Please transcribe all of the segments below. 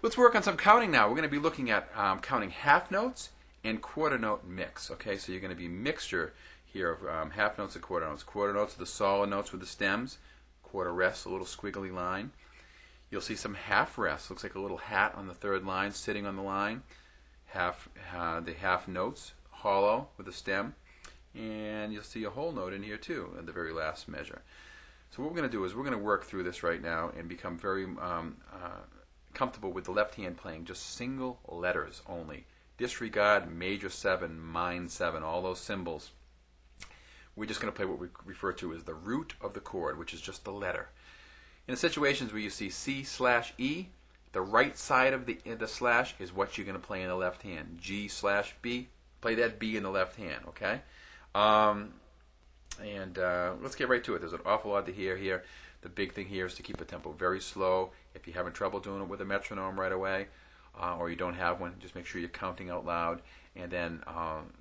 Let's work on some counting now. We're going to be looking at counting half notes and quarter note mix. Okay, so you're going to be mixture here of half notes and quarter notes. Quarter notes are the solid notes with the stems. Quarter rests, a little squiggly line. You'll see some half rests. Looks like a little hat on the third line sitting on the line. The half notes, hollow with a stem. And you'll see a whole note in here too at the very last measure. So what we're going to do is we're going to work through this right now and become very comfortable with the left hand playing just single letters only. Disregard major 7, minor 7, all those symbols. We're just going to play what we refer to as the root of the chord, which is just the letter. In the situations where you see C/E, the right side of the slash is what you're going to play in the left hand. G/B, play that B in the left hand, okay? Let's get right to it. There's an awful lot to hear here. The big thing here is to keep the tempo very slow. If you're having trouble doing it with a metronome right away, or you don't have one, just make sure you're counting out loud. And then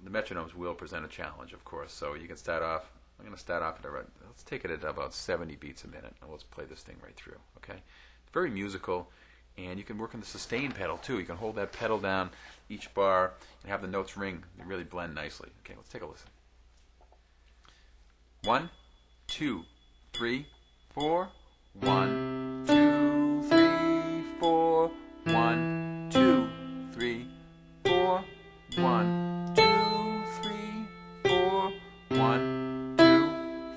the metronomes will present a challenge, of course. So you can start off. I'm going to start off at let's take it at about 70 beats a minute, and let's play this thing right through. Okay, it's very musical, and you can work on the sustain pedal too. You can hold that pedal down each bar and have the notes ring. They really blend nicely. Okay, let's take a listen. 1, 2, 3, 4. 1, 2, 3, 4. 1, 2, 3, 4. 1, 2, 3, 4. 1, 2,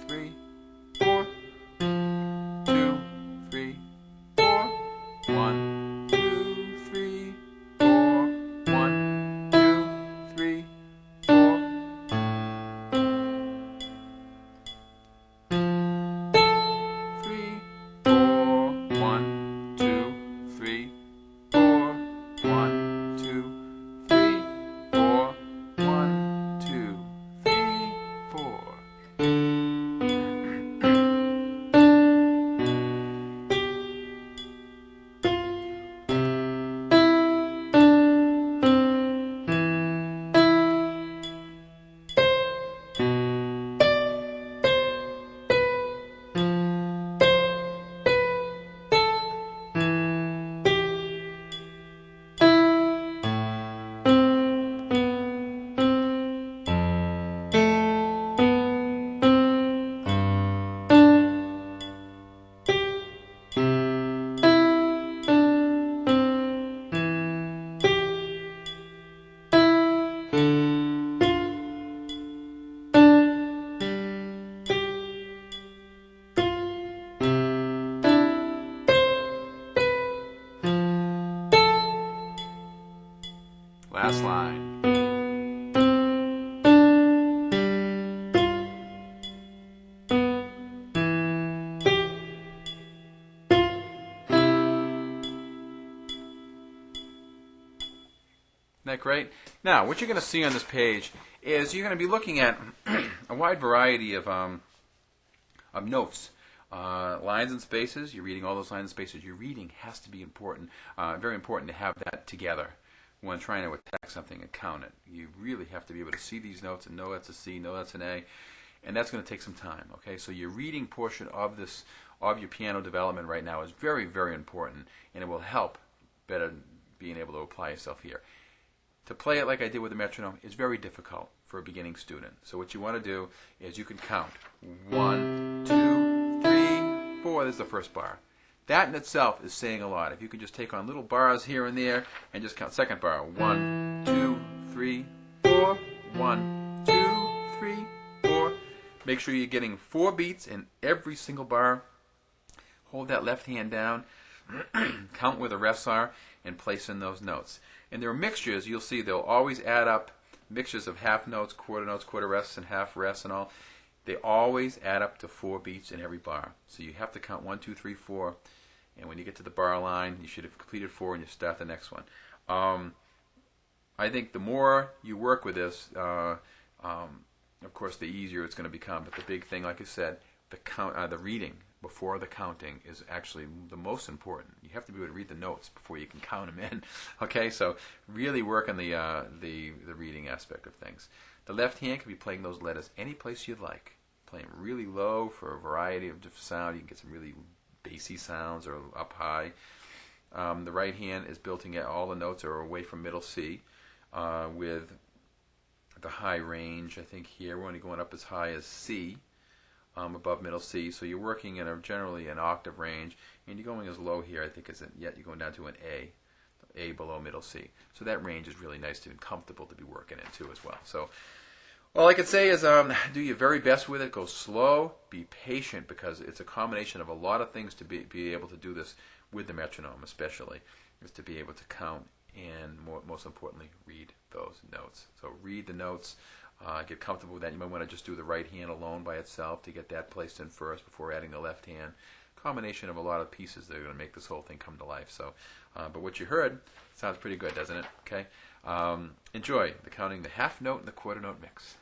3, 4. 2, 3, 4. 1, 2, 3, 4. 1, 2, 3, 4. 3, 4. 1, 2, 3, 4. 1, 2, 3, 4. 1, 2, 3, 4. Last line. Isn't that great? Now, what you're going to see on this page is you're going to be looking at a wide variety of notes. Lines and spaces, you're reading all those lines and spaces. Your reading has to be important, very important to have that together when trying to attack something and count it. You really have to be able to see these notes and know that's a C, know that's an A, and that's going to take some time. Okay, so your reading portion of your piano development right now is very, very important, and it will help better being able to apply yourself here. To play it like I did with the metronome is very difficult for a beginning student. So what you want to do is you can count 1, 2, 3, 4. This is the first bar. That in itself is saying a lot. If you can just take on little bars here and there and just count. Second bar, 1, 2, 3, 4. 1, 2, 3, 4. Make sure you're getting 4 beats in every single bar. Hold that left hand down. Count where the rests are and place in those notes. And there are mixtures. You'll see they'll always add up. Mixtures of half notes, quarter rests, and half rests and all. They always add up to 4 beats in every bar. So you have to count 1, 2, 3, 4. And when you get to the bar line, you should have completed 4 and you start the next one. I think the more you work with this, of course, the easier it's going to become. But the big thing, like I said, the reading before the counting is actually the most important. You have to be able to read the notes before you can count them in. Okay, so really work on the reading aspect of things. The left hand can be playing those letters any place you'd like. Playing really low for a variety of different sound. You can get some really bassy sounds or up high. The right hand is building it. All the notes are away from middle C, with the high range. I think here we're only going up as high as C, above middle C. So you're working in generally an octave range, and you're going as low here. I think yet you're going down to an A below middle C. So that range is really nice and comfortable to be working into as well. So all I can say is do your very best with it. Go slow, be patient, because it's a combination of a lot of things to be able to do this with the metronome, especially, is to be able to count and, most importantly, read those notes. So read the notes, get comfortable with that. You might want to just do the right hand alone by itself to get that placed in first before adding the left hand. Combination of a lot of pieces that are going to make this whole thing come to life. So, but what you heard sounds pretty good, doesn't it? Okay. Enjoy the counting the half note and the quarter note mix.